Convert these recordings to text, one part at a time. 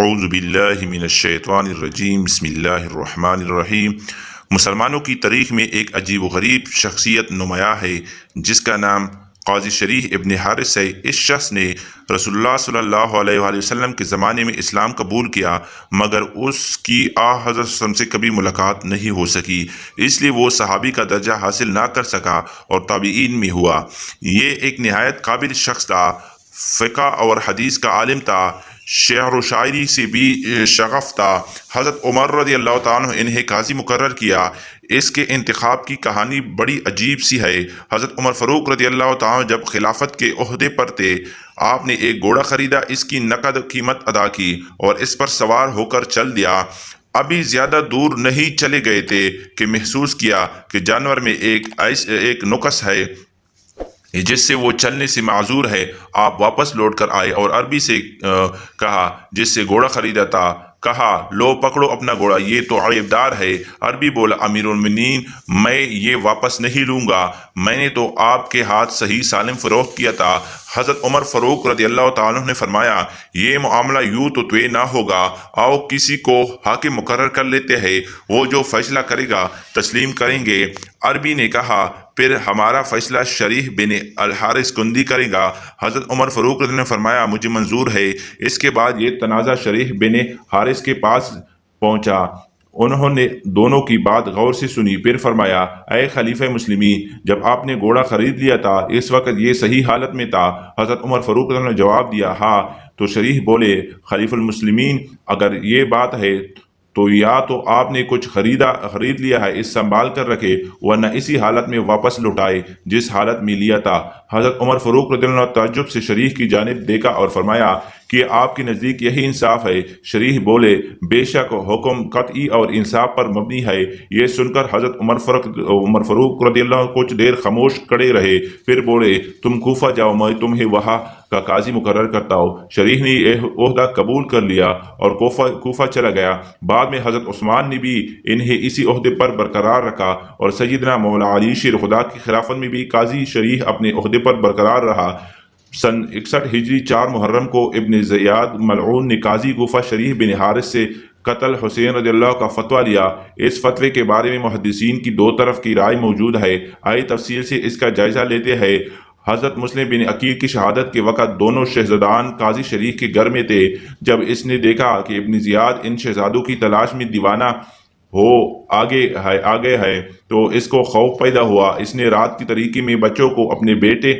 اعوذ باللہ من الشیطان الرجیم بسم اللہ الرحمن الرحیم۔ مسلمانوں کی تاریخ میں ایک عجیب و غریب شخصیت نمایاں ہے جس کا نام قاضی شریح ابن حارث ہے۔ اس شخص نے رسول اللہ صلی اللہ علیہ وآلہ وسلم کے زمانے میں اسلام قبول کیا، مگر اس کی حضرت صلی اللہ علیہ وسلم سے کبھی ملاقات نہیں ہو سکی، اس لیے وہ صحابی کا درجہ حاصل نہ کر سکا اور تابعین میں ہوا۔ یہ ایک نہایت قابل شخص تھا، فقہ اور حدیث کا عالم تھا، شعر و شاعری سے بھی شغف تھا۔ حضرت عمر رضی اللہ تعالیٰ عنہ انہیں قاضی مقرر کیا۔ اس کے انتخاب کی کہانی بڑی عجیب سی ہے۔ حضرت عمر فاروق رضی اللہ تعالیٰ عنہ جب خلافت کے عہدے پر تھے، آپ نے ایک گھوڑا خریدا، اس کی نقد قیمت ادا کی اور اس پر سوار ہو کر چل دیا۔ ابھی زیادہ دور نہیں چلے گئے تھے کہ محسوس کیا کہ جانور میں ایک نقص ہے جس سے وہ چلنے سے معذور ہے۔ آپ واپس لوٹ کر آئے اور عربی سے کہا جس سے گھوڑا خریدا تھا، کہا لو پکڑو اپنا گھوڑا، یہ تو عیبدار ہے۔ عربی بولا امیر المومنین میں یہ واپس نہیں لوں گا، میں نے تو آپ کے ہاتھ صحیح سالم فروخت کیا تھا۔ حضرت عمر فاروق رضی اللہ تعالیٰ عنہ نے فرمایا یہ معاملہ یوں تو طے نہ ہوگا، آؤ کسی کو حاکم مقرر کر لیتے ہیں، وہ جو فیصلہ کرے گا تسلیم کریں گے۔ عربی نے کہا پھر ہمارا فیصلہ شریح بن الحارث کندی کرے گا۔ حضرت عمر فاروق رضی اللہ عنہ نے فرمایا مجھے منظور ہے۔ اس کے بعد یہ تنازع شریح بن حارث کے پاس پہنچا، انہوں نے دونوں کی بات غور سے سنی، پھر فرمایا اے خلیفہ مسلمین، جب آپ نے گھوڑا خرید لیا تھا اس وقت یہ صحیح حالت میں تھا؟ حضرت عمر فاروق رضی اللہ عنہ نے جواب دیا ہاں۔ تو شریح بولے خلیفہ المسلمین اگر یہ بات ہے تو یا تو آپ نے کچھ خرید لیا ہے، اس سنبھال کر رکھے، ورنہ اسی حالت میں واپس لوٹائے جس حالت میں لیا تھا۔ حضرت عمر فاروق رضی اللہ عنہ تعجب سے شریح کی جانب دیکھا اور فرمایا کہ آپ کے نزدیک یہی انصاف ہے؟ شریح بولے بے شک حکم قطعی اور انصاف پر مبنی ہے۔ یہ سن کر حضرت عمر فاروق رضی اللہ عنہ کچھ دیر خاموش کھڑے رہے، پھر بولے تم کوفہ جاؤ، میں تمہیں وہاں کا قاضی مقرر کرتا ہوں۔ شریح نے یہ عہدہ قبول کر لیا اور کوفہ چلا گیا۔ بعد میں حضرت عثمان نے بھی انہیں اسی عہدے پر برقرار رکھا اور سیدنا مولا علی شیر خدا کی خلافت میں بھی قاضی شریح اپنے عہدے پر برقرار رہا۔ سن 61 ہجری 4 محرم کو ابن زیاد ملعون نے قاضی کوفہ شریح بن حارث سے قتل حسین رضی اللہ کا فتویٰ لیا۔ اس فتوے کے بارے میں محدثین کی دو طرف کی رائے موجود ہے، آئے تفصیل سے اس کا جائزہ لیتے ہیں۔ حضرت مسلم بن عقیل کی شہادت کے وقت دونوں شہزادان قاضی شریح کے گھر میں تھے۔ جب اس نے دیکھا کہ ابن زیاد ان شہزادوں کی تلاش میں دیوانہ ہو آگے ہے تو اس کو خوف پیدا ہوا۔ اس نے رات کی تاریکی میں بچوں کو اپنے بیٹے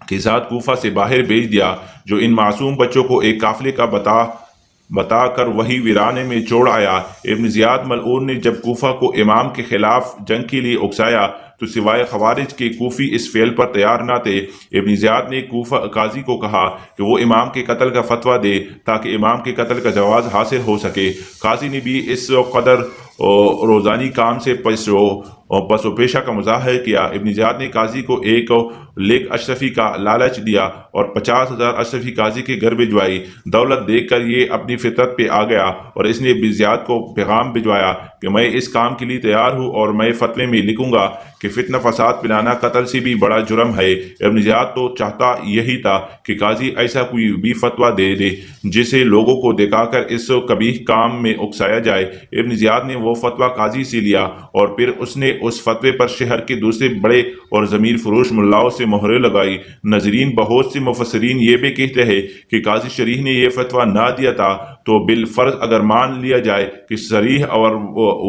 کے ساتھ کوفہ سے باہر بھیج دیا، جو ان معصوم بچوں کو ایک قافلے کا بتا کر وہی ویرانے میں چھوڑ آیا۔ ابن زیاد ملعون نے جب کوفہ کو امام کے خلاف جنگ کے لیے اکسایا تو سوائے خوارج کے کوفی اس فعل پر تیار نہ تھے۔ ابن زیاد نے قاضی کو کہا کہ وہ امام کے قتل کا فتویٰ دے تاکہ امام کے قتل کا جواز حاصل ہو سکے۔ قاضی نے بھی اس قدر روزانی کام سے پس و پیشہ کا مظاہرہ کیا۔ ابن زیاد نے قاضی کو 1 لیک اشرفی کا لالچ دیا اور 50,000 اشرفی قاضی کے گھر بھجوائی۔ دولت دیکھ کر یہ اپنی فطرت پہ آ گیا اور اس نے ابن زیاد کو پیغام بھجوایا کہ میں اس کام کے لیے تیار ہوں اور میں فتوے میں لکھوں گا کہ فتنہ فساد پلانا قتل سے بھی بڑا جرم ہے۔ ابن زیاد تو چاہتا یہی تھا کہ قاضی ایسا کوئی بھی فتویٰ دے دے جسے لوگوں کو دکھا کر اس قبیح کام میں اکسایا جائے۔ ابن زیاد نے وہ فتویٰ قاضی سے لیا اور پھر اس نے اس فتوے پر شہر کے دوسرے بڑے اور ضمیر فروش ملاؤں سے مہریں لگائی۔ ناظرین، بہت سے مفسرین یہ بھی کہتے ہیں کہ قاضی شریح نے یہ فتویٰ نہ دیا تھا تو بالفرض اگر مان لیا جائے کہ صریح اور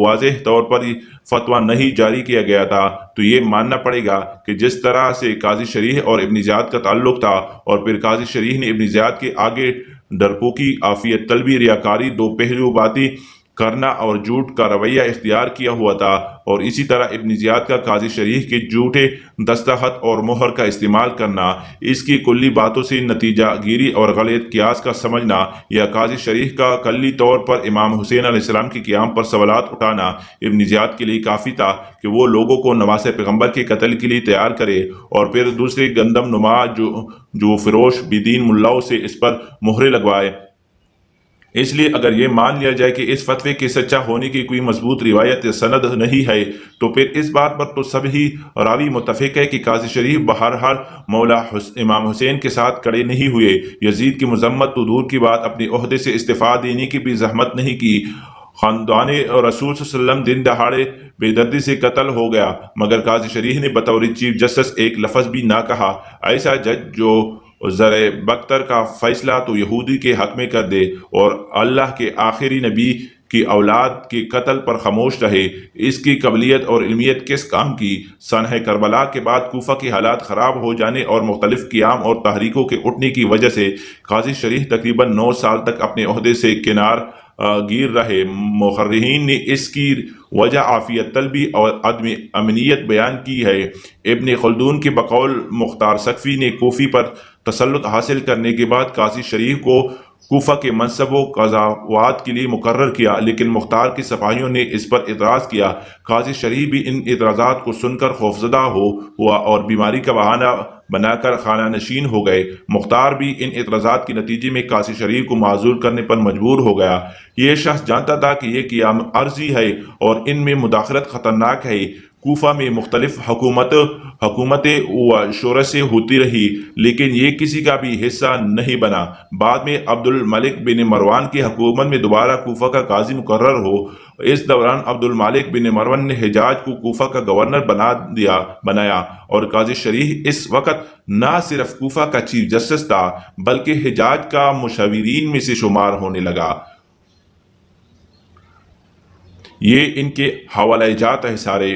واضح طور پر فتویٰ نہیں جاری کیا گیا تھا تو یہ ماننا پڑے گا کہ جس طرح سے قاضی شریح اور ابن زیاد کا تعلق تھا اور پھر قاضی شریح نے ابن زیاد کے آگے ڈرپوکی، عافیت طلبی، ریاکاری، دو پہلو باتیں کرنا اور جھوٹ کا رویہ اختیار کیا ہوا تھا، اور اسی طرح ابن زیاد کا قاضی شریح کے جھوٹے دستخط اور مہر کا استعمال کرنا، اس کی کلی باتوں سے نتیجہ گیری اور غلط قیاس کا سمجھنا، یا قاضی شریح کا کلی طور پر امام حسین علیہ السلام کے قیام پر سوالات اٹھانا ابن زیاد کے لیے کافی تھا کہ وہ لوگوں کو نواسہ پیغمبر کے قتل کے لیے تیار کرے اور پھر دوسرے گندم نما جو فروش بدین ملاؤں سے اس پر مہریں لگوائے۔ اس لیے اگر یہ مان لیا جائے کہ اس فتوے کے سچا ہونے کی کوئی مضبوط روایت یا سند نہیں ہے تو پھر اس بات پر تو سب ہی راوی متفق ہے کہ قاضی شریف بہرحال مولا امام حسین کے ساتھ کڑے نہیں ہوئے۔ یزید کی مذمت تو دور کی بات، اپنے عہدے سے استعفیٰ دینے کی بھی زحمت نہیں کی۔ خاندان رسول صلی اللہ علیہ وسلم دن دہاڑے بے دردی سے قتل ہو گیا، مگر قاضی شریف نے بطور چیف جسٹس ایک لفظ بھی نہ کہا۔ ایسا جج جو زرع بختر کا فیصلہ تو یہودی کے حق میں کر دے اور اللہ کے آخری نبی کی اولاد کے قتل پر خاموش رہے، اس کی قابلیت اور علمیت کس کام کی؟ سانحہ کربلا کے بعد کوفہ کے حالات خراب ہو جانے اور مختلف قیام اور تحریکوں کے اٹھنے کی وجہ سے قاضی شریف تقریباً 9 سال تک اپنے عہدے سے کنار گیر رہے۔ مورخین نے اس کی وجہ عافیت طلبی اور عدم امنیت بیان کی ہے۔ ابن خلدون کے بقول مختار سقفی نے کوفی پر تسلط حاصل کرنے کے بعد قاضی شریف کو کوفہ کے منصب و قضاوت کے لیے مقرر کیا، لیکن مختار کے سپاہیوں نے اس پر اعتراض کیا۔ قاضی شریف بھی ان اعتراضات کو سن کر خوفزدہ ہوا اور بیماری کا بہانہ بنا کر خانہ نشین ہو گئے۔ مختار بھی ان اعتراضات کے نتیجے میں قاضی شریف کو معزول کرنے پر مجبور ہو گیا۔ یہ شخص جانتا تھا کہ یہ قیام عرضی ہے اور ان میں مداخلت خطرناک ہے۔ کوفہ میں مختلف حکومتیں و شورش سے ہوتی رہی، لیکن یہ کسی کا بھی حصہ نہیں بنا۔ بعد میں عبد الملک بن مروان کی حکومت میں دوبارہ کوفہ کا قاضی مقرر ہو۔ اس دوران عبد الملک بن مروان نے حجاز کو کوفہ کا گورنر بنایا اور قاضی شریف اس وقت نہ صرف کوفہ کا چیف جسٹس تھا بلکہ حجاز کا مشاورین میں سے شمار ہونے لگا۔ یہ ان کے حوالہ جات ہے سارے۔